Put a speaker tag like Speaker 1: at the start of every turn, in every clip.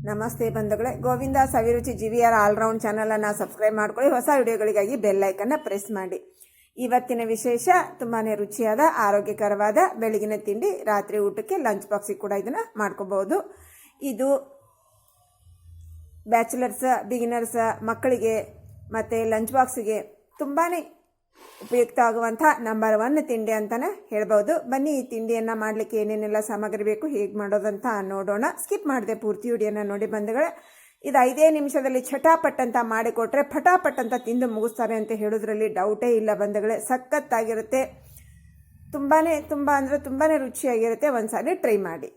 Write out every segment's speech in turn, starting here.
Speaker 1: ನಮಸ್ತೆ ಬಂಧುಗಳೇ, ಗೋವಿಂದ ಸವಿರುಚಿ GVR all-round ಚಾನಲನ್ನು ಸಬ್ಸ್ಕ್ರೈಬ್ ಮಾಡ್ಕೊಳ್ಳಿ. ಹೊಸ ವಿಡಿಯೋಗಳಿಗಾಗಿ ಬೆಲ್ ಐಕನ್ನ ಪ್ರೆಸ್ ಮಾಡಿ. ಇವತ್ತಿನ ವಿಶೇಷ ತುಂಬಾ ರುಚಿಯಾದ ಆರೋಗ್ಯಕರವಾದ ಬೆಳಗಿನ ತಿಂಡಿ, ರಾತ್ರಿ ಊಟಕ್ಕೆ ಲಂಚ್ ಬಾಕ್ಸಿಗೆ ಕೂಡ ಇದನ್ನು ಮಾಡ್ಕೋಬಹುದು. ಇದು ಬ್ಯಾಚುಲರ್ಸ್, ಬಿಗಿನರ್ಸ್, ಮಕ್ಕಳಿಗೆ ಮತ್ತು ಲಂಚ್ ಬಾಕ್ಸಿಗೆ ತುಂಬಾ ಉಪಯುಕ್ತ ಆಗುವಂಥ ನಂಬರ್ 1 ತಿಂಡಿ ಅಂತಲೇ ಹೇಳ್ಬೋದು. ಬನ್ನಿ, ಈ ತಿಂಡಿಯನ್ನು ಮಾಡಲಿಕ್ಕೆ ಏನೇನೆಲ್ಲ ಸಾಮಗ್ರಿ ಬೇಕು, ಹೇಗೆ ಮಾಡೋದಂತ ನೋಡೋಣ. ಸ್ಕಿಪ್ ಮಾಡಿದೆ ಪೂರ್ತಿ ವಿಡಿಯೋನ ನೋಡಿ ಬಂಧುಗಳೇ. ಇದು 5 ನಿಮಿಷದಲ್ಲಿ ಚಟಾಪಟ್ ಅಂತ ಮಾಡಿಕೊಟ್ರೆ ಫಟಾಪಟ್ ಅಂತ ತಿಂದು ಮುಗಿಸ್ತಾರೆ ಅಂತ ಹೇಳೋದ್ರಲ್ಲಿ ಡೌಟೇ ಇಲ್ಲ ಬಂಧುಗಳೇ. ಸಖತ್ತಾಗಿರುತ್ತೆ, ತುಂಬಾ ರುಚಿಯಾಗಿರುತ್ತೆ. ಒಂದ್ಸಾರಿ ಟ್ರೈ ಮಾಡಿ.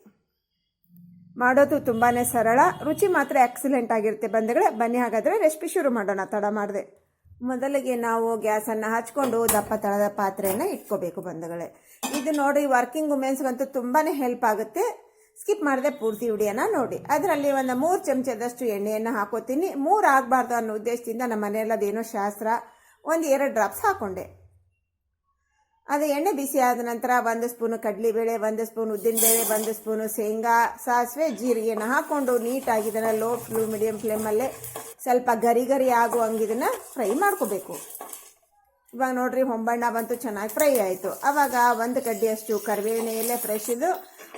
Speaker 1: ಮಾಡೋದು ತುಂಬಾ ಸರಳ, ರುಚಿ ಮಾತ್ರ ಎಕ್ಸಲೆಂಟ್ ಆಗಿರುತ್ತೆ ಬಂಧುಗಳೇ. ಬನ್ನಿ ಹಾಗಾದರೆ ರೆಸಿಪಿ ಶುರು ಮಾಡೋಣ ತಡ ಮಾಡಿದೆ. ಮೊದಲಿಗೆ ನಾವು ಗ್ಯಾಸನ್ನು ಹಚ್ಕೊಂಡು ದಪ್ಪ ತಳದ ಪಾತ್ರೆಯನ್ನು ಇಟ್ಕೋಬೇಕು ಬಂಧುಗಳೇ. ಇದು ನೋಡಿ ವರ್ಕಿಂಗ್ ವುಮೆನ್ಸ್ಗಂತೂ ತುಂಬಾ ಹೆಲ್ಪ್ ಆಗುತ್ತೆ. ಸ್ಕಿಪ್ ಮಾಡಿದೆ ಪೂರ್ತಿ ವಿಡಿಯೋನ ನೋಡಿ. ಅದರಲ್ಲಿ ಒಂದು 3 ಚಮಚದಷ್ಟು ಎಣ್ಣೆಯನ್ನು ಹಾಕೋತೀನಿ. 3 ಆಗಬಾರ್ದು ಅನ್ನೋ ಉದ್ದೇಶದಿಂದ ನಮ್ಮ ಮನೆಯಲ್ಲದೇನೋ ಶಾಸ್ತ್ರ, 1-2 ಡ್ರಾಪ್ಸ್ ಹಾಕೊಂಡೆ. ಅದು ಎಣ್ಣೆ ಬಿಸಿ ಆದ ನಂತರ 1 ಸ್ಪೂನು ಕಡಲೆಬೇಳೆ, 1 ಸ್ಪೂನ್ ಉದ್ದಿನಬೇಳೆ, 1 ಸ್ಪೂನು ಶೇಂಗಾ, ಸಾಸಿವೆ, ಜೀರಿಗೆನ ಹಾಕ್ಕೊಂಡು ನೀಟಾಗಿ ಇದನ್ನು ಲೋ ಮೀಡಿಯಂ ಫ್ಲೇಮಲ್ಲೇ ಸ್ವಲ್ಪ ಗರಿ ಆಗುವಂಗೆ ಇದನ್ನು ಫ್ರೈ ಮಾಡ್ಕೋಬೇಕು. ಇವಾಗ ನೋಡ್ರಿ, ಹೊಂಬಣ್ಣ ಬಂತು, ಚೆನ್ನಾಗಿ ಫ್ರೈ ಆಯಿತು. ಆವಾಗ 1 ಕಡ್ಡಿಯಷ್ಟು ಕರಿಬೇವಿನ ಎಲೆ ಫ್ರೆಶ್ ಇದು,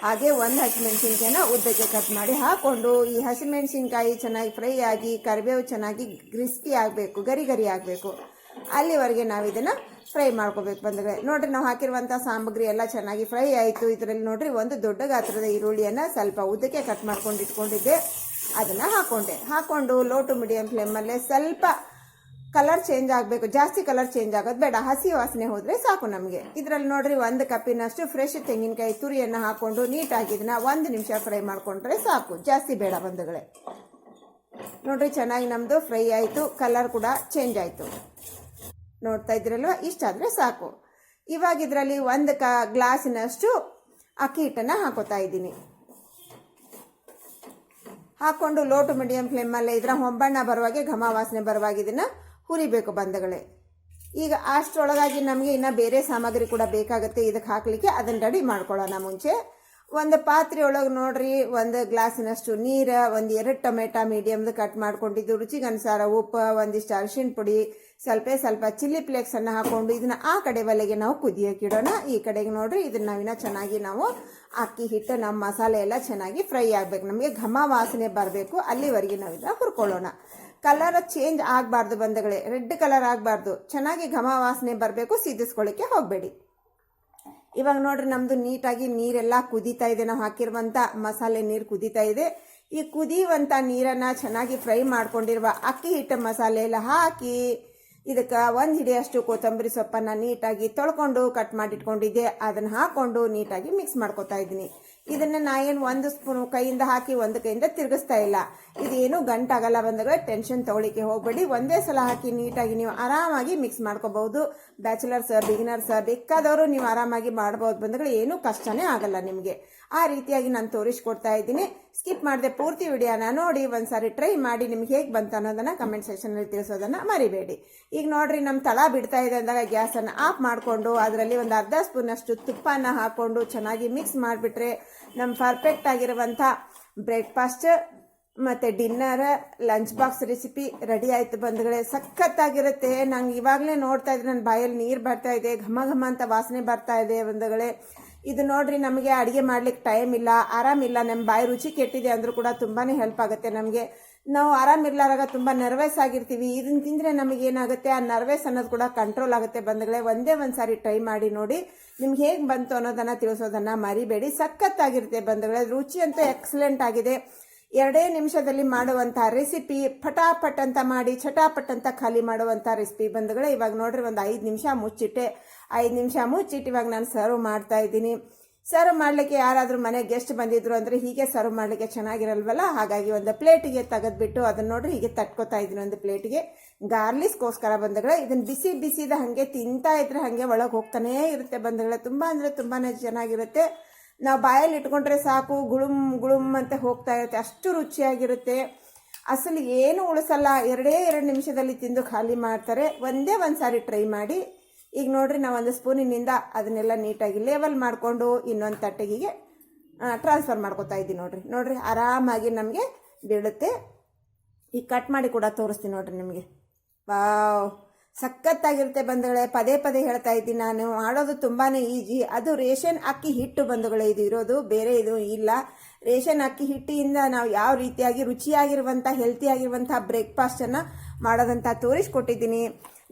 Speaker 1: ಹಾಗೆ 1 ಹಸಿಮೆಣಸಿನ್ಕಾಯಿನ ಉದ್ದಕ್ಕೆ ಕಟ್ ಮಾಡಿ ಹಾಕ್ಕೊಂಡು, ಈ ಹಸಿಮೆಣಸಿನ್ಕಾಯಿ ಚೆನ್ನಾಗಿ ಫ್ರೈ ಆಗಿ ಕರಿಬೇವು ಚೆನ್ನಾಗಿ ಕ್ರಿಸ್ಪಿ ಆಗಬೇಕು, ಗರಿ ಆಗಬೇಕು, ಅಲ್ಲಿವರೆಗೆ ನಾವು ಇದನ್ನು ಫ್ರೈ ಮಾಡ್ಕೋಬೇಕು ಬಂದರೆ. ನೋಡ್ರಿ, ನಾವು ಹಾಕಿರುವಂಥ ಸಾಮಗ್ರಿ ಎಲ್ಲ ಚೆನ್ನಾಗಿ ಫ್ರೈ ಆಯಿತು. ಇದರಲ್ಲಿ ನೋಡ್ರಿ 1 ದೊಡ್ಡ ಗಾತ್ರದ ಈರುಳ್ಳಿಯನ್ನು ಸ್ವಲ್ಪ ಉದ್ದಕ್ಕೆ ಕಟ್ ಮಾಡ್ಕೊಂಡು ಇಟ್ಕೊಂಡಿದ್ದೆ, ಅದನ್ನು ಹಾಕ್ಕೊಂಡು ಲೋ ಟು ಮೀಡಿಯಂ ಫ್ಲೇಮಲ್ಲೇ ಸ್ವಲ್ಪ ಕಲರ್ ಚೇಂಜ್ ಆಗಬೇಕು. ಜಾಸ್ತಿ ಕಲರ್ ಚೇಂಜ್ ಆಗೋದು ಬೇಡ, ಹಸಿ ವಾಸನೆ ಹೋದರೆ ಸಾಕು ನಮಗೆ. ಇದರಲ್ಲಿ ನೋಡ್ರಿ 1 ಕಪ್ಪಿನಷ್ಟು ಫ್ರೆಶ್ ತೆಂಗಿನಕಾಯಿ ತುರಿಯನ್ನು ಹಾಕ್ಕೊಂಡು ನೀಟಾಗಿ ಇದನ್ನು 1 ನಿಮಿಷ ಫ್ರೈ ಮಾಡಿಕೊಂಡ್ರೆ ಸಾಕು, ಜಾಸ್ತಿ ಬೇಡ ಬಂಧುಗಳೇ. ನೋಡ್ರಿ, ಚೆನ್ನಾಗಿ ನಮ್ಮದು ಫ್ರೈ ಆಯಿತು, ಕಲರ್ ಕೂಡ ಚೇಂಜ್ ಆಯಿತು. ನೋಡ್ತಾ ಇದ್ರಲ್ವ, ಇಷ್ಟಾದರೆ ಸಾಕು. ಇವಾಗ ಇದರಲ್ಲಿ 1 ಗ್ಲಾಸಿನಷ್ಟು ಅಕ್ಕಿ ಹಿಟ್ಟನ್ನು ಹಾಕೋತಾ ಇದ್ದೀನಿ. ಹಾಕ್ಕೊಂಡು ಲೋ ಟು ಮೀಡಿಯಂ ಫ್ಲೇಮಲ್ಲೇ ಇದರ ಹೊಂಬಣ್ಣ ಬರುವಾಗೆ, ಘಮ ವಾಸನೆ ಬರುವಾಗ ಇದನ್ನು ಹುರಿಬೇಕು ಬಂಧುಗಳೇ. ಈಗ ಅಷ್ಟರೊಳಗಾಗಿ ನಮಗೆ ಇನ್ನು ಬೇರೆ ಸಾಮಗ್ರಿ ಕೂಡ ಬೇಕಾಗುತ್ತೆ ಇದಕ್ಕೆ ಹಾಕಲಿಕ್ಕೆ. ಅದನ್ನು ರೆಡಿ ಮಾಡ್ಕೊಳ್ಳೋಣ. ಮುಂಚೆ ಒಂದು ಪಾತ್ರೆ ಒಳಗೆ ನೋಡ್ರಿ 1 ಗ್ಲಾಸಿನಷ್ಟು ನೀರು, 1-2 ಟೊಮೆಟೊ ಮೀಡಿಯಮ್ದು ಕಟ್ ಮಾಡ್ಕೊಂಡಿದ್ದು, ರುಚಿಗೆ ಅನುಸಾರ ಉಪ್ಪು, ಒಂದಿಷ್ಟು ಅರಿಶಿಣ ಪುಡಿ, ಸ್ವಲ್ಪ ಚಿಲ್ಲಿ ಫ್ಲೇಕ್ಸನ್ನು ಹಾಕ್ಕೊಂಡು ಇದನ್ನು ಆ ಕಡೆ ಒಲೆಗೆ ನಾವು ಕುದಿಯೋಕೆ ಇಡೋಣ. ಈ ಕಡೆಗೆ ನೋಡ್ರಿ, ಇದನ್ನು ನಾವಿನ್ನ ಚೆನ್ನಾಗಿ ನಾವು ಅಕ್ಕಿ ಹಿಟ್ಟು, ನಮ್ಮ ಮಸಾಲೆ ಎಲ್ಲ ಚೆನ್ನಾಗಿ ಫ್ರೈ ಆಗಬೇಕು, ನಮಗೆ ಘಮ ವಾಸನೆ ಬರಬೇಕು, ಅಲ್ಲಿವರೆಗೆ ನಾವು ಇದನ್ನು ಹುರ್ಕೊಳ್ಳೋಣ. ಕಲರ್ ಚೇಂಜ್ ಆಗಬಾರ್ದು ಬಂಧುಗಳೇ, ರೆಡ್ ಕಲರ್ ಆಗಬಾರ್ದು, ಚೆನ್ನಾಗಿ ಘಮ ವಾಸನೆ ಬರಬೇಕು, ಸಿದಿಸ್ಕೊಳ್ಳಿಕ್ಕೆ ಹೋಗಬೇಡಿ. ಇವಾಗ ನೋಡ್ರಿ, ನಮ್ಮದು ನೀಟಾಗಿ ನೀರೆಲ್ಲ ಕುದೀತಾ ಇದೆ. ನಾವು ಹಾಕಿರುವಂಥ ಮಸಾಲೆ ನೀರು ಕುದೀತಾ ಇದೆ. ಈ ಕುದಿಯುವಂಥ ನೀರನ್ನು ಚೆನ್ನಾಗಿ ಫ್ರೈ ಮಾಡ್ಕೊಂಡಿರುವ ಅಕ್ಕಿ ಹಿಟ್ಟು ಮಸಾಲೆ ಎಲ್ಲ ಹಾಕಿ ಇದಕ್ಕೆ 1 ಹಿಡಿಯಷ್ಟು ಕೊತ್ತಂಬರಿ ಸೊಪ್ಪನ್ನು ನೀಟಾಗಿ ತೊಳ್ಕೊಂಡು ಕಟ್ ಮಾಡಿಟ್ಕೊಂಡಿದ್ದೆ, ಅದನ್ನು ಹಾಕ್ಕೊಂಡು ನೀಟಾಗಿ ಮಿಕ್ಸ್ ಮಾಡ್ಕೊತಾ ಇದ್ದೀನಿ. ಇದನ್ನು ನಾನೇನು 1 ಸ್ಪೂನು ಕೈಯಿಂದ ಹಾಕಿ 1 ಕೈಯಿಂದ ತಿರುಗಿಸ್ತಾ ಇಲ್ಲ. ಇದೇನು ಗಂಟಾಗಲ್ಲ ಬಂದಾಗ ಟೆನ್ಷನ್ ತೊಗೊಳಿಕ್ಕೆ ಹೋಗಬೇಡಿ. ಒಂದೇ ಸಲ ಹಾಕಿ ನೀಟಾಗಿ ನೀವು ಆರಾಮಾಗಿ ಮಿಕ್ಸ್ ಮಾಡ್ಕೋಬಹುದು. ಬ್ಯಾಚುಲರ್ಸ್, ಬಿಗಿನರ್ಸ್ ಬೇಕಾದವರು ನೀವು ಆರಾಮಾಗಿ ಮಾಡ್ಬೋದು ಬಂದಾಗ, ಏನೂ ಕಷ್ಟನೇ ಆಗಲ್ಲ ನಿಮಗೆ. ಆ ರೀತಿಯಾಗಿ ನಾನು ತೋರಿಸ್ಕೊಡ್ತಾ ಇದ್ದೀನಿ. ಸ್ಕಿಪ್ ಮಾಡದೆ ಪೂರ್ತಿ ವಿಡಿಯೋನ ನೋಡಿ, ಒಂದ್ಸಾರಿ ಟ್ರೈ ಮಾಡಿ. ನಿಮ್ಗೆ ಹೇಗೆ ಬಂತು ಅನ್ನೋದನ್ನು ಕಮೆಂಟ್ ಸೆಕ್ಷನಲ್ಲಿ ತಿಳಿಸೋದನ್ನು ಮರಿಬೇಡಿ. ಈಗ ನೋಡ್ರಿ, ನಮ್ಮ ತಳ ಬಿಡ್ತಾ ಇದೆ ಅಂದಾಗ ಗ್ಯಾಸನ್ನು ಆಫ್ ಮಾಡಿಕೊಂಡು ಅದರಲ್ಲಿ 1/2 ಸ್ಪೂನಷ್ಟು ತುಪ್ಪನ ಹಾಕ್ಕೊಂಡು ಚೆನ್ನಾಗಿ ಮಿಕ್ಸ್ ಮಾಡಿಬಿಟ್ರೆ ನಮ್ಮ ಪರ್ಫೆಕ್ಟ್ ಆಗಿರುವಂಥ ಬ್ರೇಕ್ಫಾಸ್ಟ್ ಮತ್ತು dinner, lunch box recipe ready ಆಯಿತು ಬಂಧುಗಳೇ. ಸಖತ್ತಾಗಿರುತ್ತೆ. ನಂಗೆ ಇವಾಗಲೇ ನೋಡ್ತಾ ಇದ್ರೆ ನನ್ನ ಬಾಯಲ್ಲಿ ನೀರು ಬರ್ತಾ ಇದೆ, ಘಮ ಅಂತ ವಾಸನೆ ಬರ್ತಾ ಇದೆ ಬಂಧುಗಳೇ. ಇದು ನೋಡ್ರಿ, ನಮಗೆ ಅಡುಗೆ ಮಾಡ್ಲಿಕ್ಕೆ ಟೈಮ್ ಇಲ್ಲ, ಆರಾಮಿಲ್ಲ, ನಮ್ಮ ಬಾಯಿ ರುಚಿ ಕೆಟ್ಟಿದೆ ಅಂದರೂ ಕೂಡ ತುಂಬಾ ಹೆಲ್ಪ್ ಆಗುತ್ತೆ ನಮಗೆ. ನಾವು ಆರಾಮಿರ್ಲಾರಾಗ ತುಂಬ ನರ್ವಸ್ ಆಗಿರ್ತೀವಿ. ಇದನ್ನು ತಿಂದರೆ ನಮಗೆ ಏನಾಗುತ್ತೆ, ಆ ನರ್ವಸ್ ಅನ್ನೋದು ಕೂಡ ಕಂಟ್ರೋಲ್ ಆಗುತ್ತೆ ಬಂಧುಗಳೇ. ಒಂದು ಸಾರಿ ಟ್ರೈ ಮಾಡಿ ನೋಡಿ. ನಿಮ್ಗೆ ಹೇಗೆ ಬಂತು ಅನ್ನೋದನ್ನು ತಿಳಿಸೋದನ್ನು ಮರಿಬೇಡಿ. ಸಖತ್ತಾಗಿರುತ್ತೆ ಬಂಧುಗಳೇ. ರುಚಿ ಅಂತೂ ಎಕ್ಸಲೆಂಟ್ ಆಗಿದೆ. 2 ನಿಮಿಷದಲ್ಲಿ ಮಾಡುವಂಥ ರೆಸಿಪಿ, ಫಟಾಫಟ್ ಅಂತ ಮಾಡಿ ಚಟಾಪಟ್ ಅಂತ ಖಾಲಿ ಮಾಡುವಂಥ ರೆಸಿಪಿ ಬಂಧುಗಳೇ. ಇವಾಗ ನೋಡ್ರಿ, 5 ನಿಮಿಷ ಮುಚ್ಚಿಟ್ಟೆ. 5 ನಿಮಿಷ ಮುಚ್ಚಿಟ್ಟು ಇವಾಗ ನಾನು ಸರ್ವ್ ಮಾಡ್ತಾ ಇದ್ದೀನಿ. ಸರ್ವ್ ಮಾಡಲಿಕ್ಕೆ ಯಾರಾದರೂ ಮನೆ ಗೆಸ್ಟ್ ಬಂದಿದ್ರು ಅಂದರೆ ಹೀಗೆ ಸರ್ವ್ ಮಾಡಲಿಕ್ಕೆ ಚೆನ್ನಾಗಿರಲ್ವಲ್ಲ, ಹಾಗಾಗಿ ಒಂದು ಪ್ಲೇಟಿಗೆ ತೆಗೆದ್ಬಿಟ್ಟು ಅದನ್ನು ನೋಡ್ರಿ ಹೀಗೆ ತಟ್ಕೋತಾ ಇದ್ದೀನಿ. ಒಂದು ಪ್ಲೇಟಿಗೆ ಗಾರ್ಲಿಕ್ಸ್ಗೋಸ್ಕರ ಬಂಧುಗಳೇ. ಇದನ್ನು ಬಿಸಿದ ಹಾಗೆ ತಿಂತಾ ಇದ್ರೆ ಹಾಗೆ ಒಳಗೆ ಹೋಗ್ತಾನೇ ಇರುತ್ತೆ ಬಂಧುಗಳೇ. ತುಂಬಾ ಚೆನ್ನಾಗಿರುತ್ತೆ. ನಾವು ಬಾಯಲ್ಲಿ ಇಟ್ಕೊಂಡ್ರೆ ಸಾಕು, ಗುಳುಮ್ ಅಂತ ಹೋಗ್ತಾ ಇರುತ್ತೆ, ಅಷ್ಟು ರುಚಿಯಾಗಿರುತ್ತೆ. ಅಸಲು ಏನು ಉಳಿಸಲ್ಲ, 2 ನಿಮಿಷದಲ್ಲಿ ತಿಂದು ಖಾಲಿ ಮಾಡ್ತಾರೆ. ಒಂದೇ ಸಾರಿ ಟ್ರೈ ಮಾಡಿ. ಈಗ ನೋಡ್ರಿ, ನಾವು 1 ಸ್ಪೂನಿನಿಂದ ಅದನ್ನೆಲ್ಲ ನೀಟಾಗಿ ಲೇವಲ್ ಮಾಡಿಕೊಂಡು ಇನ್ನೊಂದು ತಟ್ಟೆಗೆ ಟ್ರಾನ್ಸ್ಫರ್ ಮಾಡ್ಕೊತಾ ಇದ್ದೀನಿ. ನೋಡ್ರಿ ಆರಾಮಾಗಿ ನಮಗೆ ಬೀಳುತ್ತೆ. ಈಗ ಕಟ್ ಮಾಡಿ ಕೂಡ ತೋರಿಸ್ತೀನಿ ನೋಡ್ರಿ ನಿಮಗೆ. ವಾವ್, ಸಖತ್ತಾಗಿರುತ್ತೆ ಬಂಧುಗಳೇ. ಪದೇ ಪದೇ ಹೇಳ್ತಾ ಇದ್ದೀನಿ, ನಾನು ಮಾಡೋದು ತುಂಬಾ ಈಜಿ. ಅದು ರೇಷನ್ ಅಕ್ಕಿ ಹಿಟ್ಟು ಬಂಧುಗಳೇ ಇದು ಇರೋದು, ಬೇರೆ ಇದು ಇಲ್ಲ. ರೇಷನ್ ಅಕ್ಕಿ ಹಿಟ್ಟಿಯಿಂದ ನಾವು ಯಾವ ರೀತಿಯಾಗಿ ರುಚಿಯಾಗಿರುವಂಥ ಹೆಲ್ತಿಯಾಗಿರುವಂಥ ಬ್ರೇಕ್ಫಾಸ್ಟನ್ನು ಮಾಡೋದಂತ ತೋರಿಸ್ಕೊಟ್ಟಿದ್ದೀನಿ.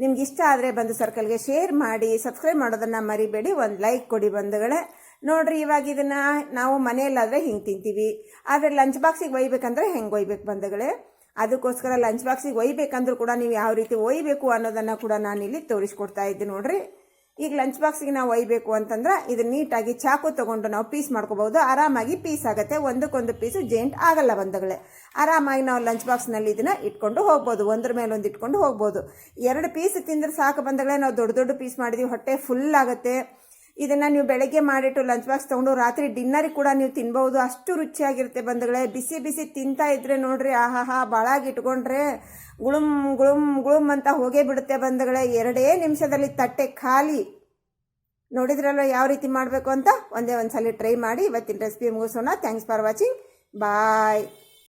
Speaker 1: ನಿಮ್ಗೆ ಇಷ್ಟ ಆದರೆ ಬಂದು ಸರ್ಕಲ್ಗೆ ಶೇರ್ ಮಾಡಿ, ಸಬ್ಸ್ಕ್ರೈಬ್ ಮಾಡೋದನ್ನು ಮರಿಬೇಡಿ, ಒಂದು ಲೈಕ್ ಕೊಡಿ ಬಂಧುಗಳೇ. ನೋಡ್ರಿ, ಇವಾಗ ಇದನ್ನು ನಾವು ಮನೆಯಲ್ಲಾದರೆ ಹಿಂಗೆ ತಿಂತೀವಿ, ಆದರೆ ಲಂಚ್ ಬಾಕ್ಸಿಗೆ ಒಯ್ಬೇಕಂದ್ರೆ ಹೆಂಗೆ ಒಯ್ಬೇಕು ಬಂಧುಗಳೇ. ಅದಕ್ಕೋಸ್ಕರ ಲಂಚ್ ಬಾಕ್ಸಿಗೆ ಒಯ್ಬೇಕಂದ್ರೂ ಕೂಡ ನೀವು ಯಾವ ರೀತಿ ಒಯ್ಬೇಕು ಅನ್ನೋದನ್ನು ಕೂಡ ನಾನಿಲ್ಲಿ ತೋರಿಸ್ಕೊಡ್ತಾ ಇದ್ದೀನಿ ನೋಡ್ರಿ. ಈಗ ಲಂಚ್ ಬಾಕ್ಸಿಗೆ ನಾವು ಒಯ್ಬೇಕು ಅಂತಂದ್ರೆ ಇದು ನೀಟಾಗಿ ಚಾಕು ತೊಗೊಂಡು ನಾವು ಪೀಸ್ ಮಾಡ್ಕೋಬಹುದು. ಆರಾಮಾಗಿ ಪೀಸ್ ಆಗುತ್ತೆ, ಒಂದಕ್ಕೊಂದು ಪೀಸು ಜೇಂಟ್ ಆಗಲ್ಲ ಬಂಧುಗಳೇ. ಆರಾಮಾಗಿ ನಾವು ಲಂಚ್ ಬಾಕ್ಸ್ನಲ್ಲಿ ಇದನ್ನು ಇಟ್ಕೊಂಡು ಹೋಗ್ಬೋದು, ಒಂದ್ರ ಮೇಲೆ ಒಂದು ಇಟ್ಕೊಂಡು ಹೋಗ್ಬೋದು. 2 ಪೀಸ್ ತಿಂದ್ರೆ ಸಾಕು ಬಂಧುಗಳೇ. ನಾವು ದೊಡ್ಡ ದೊಡ್ಡ ಪೀಸ್ ಮಾಡಿದೀವಿ, ಹೊಟ್ಟೆ ಫುಲ್ ಆಗುತ್ತೆ. ಇದನ್ನು ನೀವು ಬೆಳಗ್ಗೆ ಮಾಡಿಟ್ಟು ಲಂಚ್ ಬಾಕ್ಸ್ ತೊಗೊಂಡು ರಾತ್ರಿ ಡಿನ್ನರಿಗೆ ಕೂಡ ನೀವು ತಿನ್ಬಹುದು, ಅಷ್ಟು ರುಚಿಯಾಗಿರುತ್ತೆ ಬಂಧುಗಳೇ. ಬಿಸಿ ಬಿಸಿ ತಿಂತಾ ಇದ್ರೆ ನೋಡ್ರಿ, ಆಹಾಹಾ, ಬಾಳಾಗಿ ಇಟ್ಕೊಂಡ್ರೆ ಗುಳುಮ್ ಗುಳುಮ್ ಗುಳುಮ್ ಅಂತ ಹೋಗೇ ಬಿಡುತ್ತೆ ಬಂಧುಗಳೇ. 2 ನಿಮಿಷದಲ್ಲಿ ತಟ್ಟೆ ಖಾಲಿ. ನೋಡಿದ್ರಲ್ವ ಯಾವ ರೀತಿ ಮಾಡಬೇಕು ಅಂತ. ಒಂದೇ ಒಂದು ಸಲ ಟ್ರೈ ಮಾಡಿ. ಇವತ್ತಿನ ರೆಸಿಪಿ ಮುಗಿಸೋಣ. Thanks for watching. ಬಾಯ್.